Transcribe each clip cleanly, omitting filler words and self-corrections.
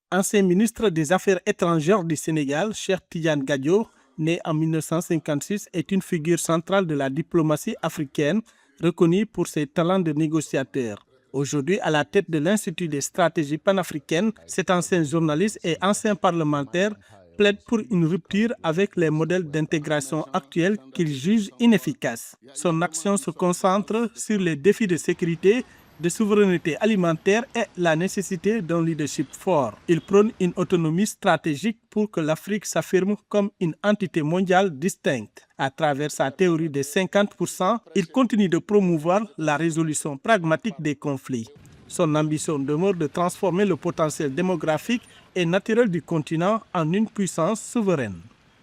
Ancien ministre des Affaires étrangères du Sénégal, Cheikh Tidiane Gadio, né en 1956, est une figure centrale de la diplomatie africaine, reconnue pour ses talents de négociateur. Aujourd'hui, à la tête de l'Institut des stratégies panafricaines, cet ancien journaliste et ancien parlementaire plaide pour une rupture avec les modèles d'intégration actuels qu'il juge inefficaces. Son action se concentre sur les défis de sécurité, de souveraineté alimentaire et la nécessité d'un leadership fort. Il prône une autonomie stratégique pour que l'Afrique s'affirme comme une entité mondiale distincte. À travers sa théorie des 50%, il continue de promouvoir la résolution pragmatique des conflits. Son ambition demeure de transformer le potentiel démographique et naturel du continent en une puissance souveraine.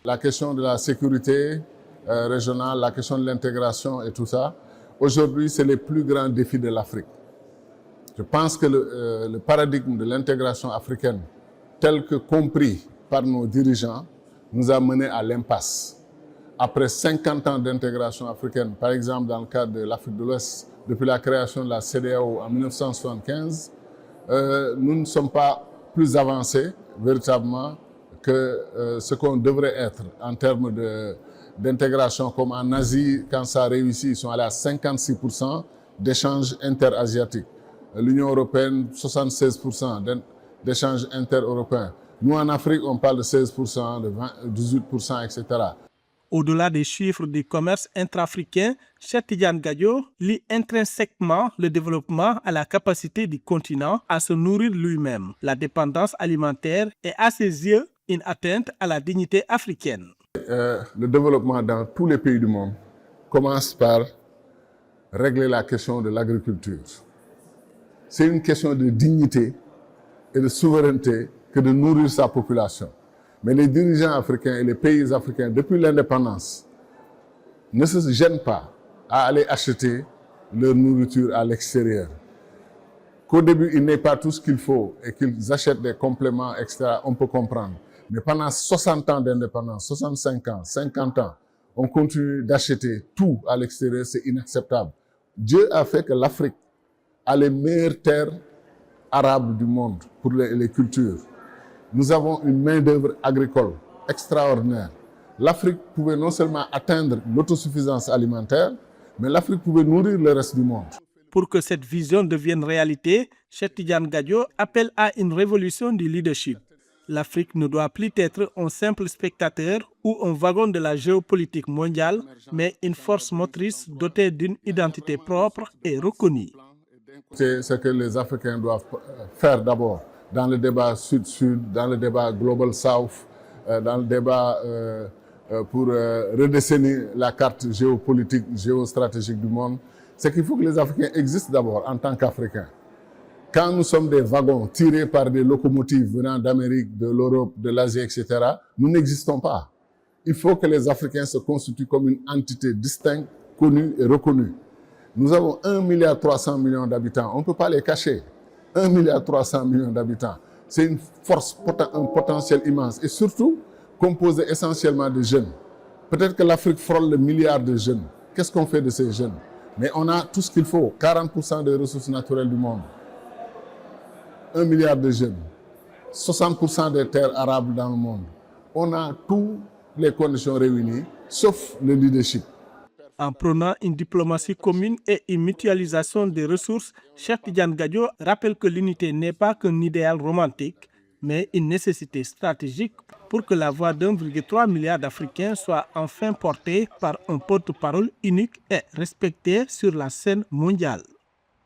La question de la sécurité régionale, la question de l'intégration et tout ça, aujourd'hui, c'est les plus grands défis de l'Afrique. Je pense que le paradigme de l'intégration africaine, tel que compris par nos dirigeants, nous a menés à l'impasse. Après 50 ans d'intégration africaine, par exemple dans le cadre de l'Afrique de l'Ouest, depuis la création de la CEDEAO en 1975, nous ne sommes pas plus avancés véritablement que ce qu'on devrait être en termes d'intégration, comme en Asie, quand ça a réussi, ils sont allés à 56% d'échanges interasiatiques. L'Union européenne, 76% d'échanges inter-européens. Nous, en Afrique, on parle de 16%, de 18%, etc. Au-delà des chiffres du commerce intra-africain, Cheikh Tidiane Gadio lie intrinsèquement le développement à la capacité du continent à se nourrir lui-même. La dépendance alimentaire est à ses yeux une atteinte à la dignité africaine. Le développement dans tous les pays du monde commence par régler la question de l'agriculture. C'est une question de dignité et de souveraineté que de nourrir sa population. Mais les dirigeants africains et les pays africains, depuis l'indépendance, ne se gênent pas à aller acheter leur nourriture à l'extérieur. Qu'au début, ils n'aient pas tout ce qu'il faut et qu'ils achètent des compléments, etc., on peut comprendre. Mais pendant 60 ans d'indépendance, 65 ans, 50 ans, on continue d'acheter tout à l'extérieur, c'est inacceptable. Dieu a fait que l'Afrique a les meilleures terres arables du monde pour les cultures. Nous avons une main-d'œuvre agricole extraordinaire. L'Afrique pouvait non seulement atteindre l'autosuffisance alimentaire, mais l'Afrique pouvait nourrir le reste du monde. Pour que cette vision devienne réalité, Cheikh Tidiane Gadio appelle à une révolution du leadership. L'Afrique ne doit plus être un simple spectateur ou un wagon de la géopolitique mondiale, mais une force motrice dotée d'une identité propre et reconnue. C'est ce que les Africains doivent faire d'abord dans le débat Sud-Sud, dans le débat Global South, dans le débat pour redessiner la carte géopolitique, géostratégique du monde. C'est qu'il faut que les Africains existent d'abord en tant qu'Africains. Quand nous sommes des wagons tirés par des locomotives venant d'Amérique, de l'Europe, de l'Asie, etc., nous n'existons pas. Il faut que les Africains se constituent comme une entité distincte, connue et reconnue. Nous avons 1,3 milliard d'habitants, on ne peut pas les cacher. 1,3 milliard d'habitants, c'est une force, un potentiel immense et surtout composé essentiellement de jeunes. Peut-être que l'Afrique frôle le milliard de jeunes. Qu'est-ce qu'on fait de ces jeunes? Mais on a tout ce qu'il faut, 40% des ressources naturelles du monde. 1 milliard de jeunes, 60% des terres arables dans le monde. On a toutes les conditions réunies, sauf le leadership. En prônant une diplomatie commune et une mutualisation des ressources, Cheikh Tidiane Gadio rappelle que l'unité n'est pas qu'un idéal romantique, mais une nécessité stratégique pour que la voix d'1,3 milliard d'Africains soit enfin portée par un porte-parole unique et respecté sur la scène mondiale.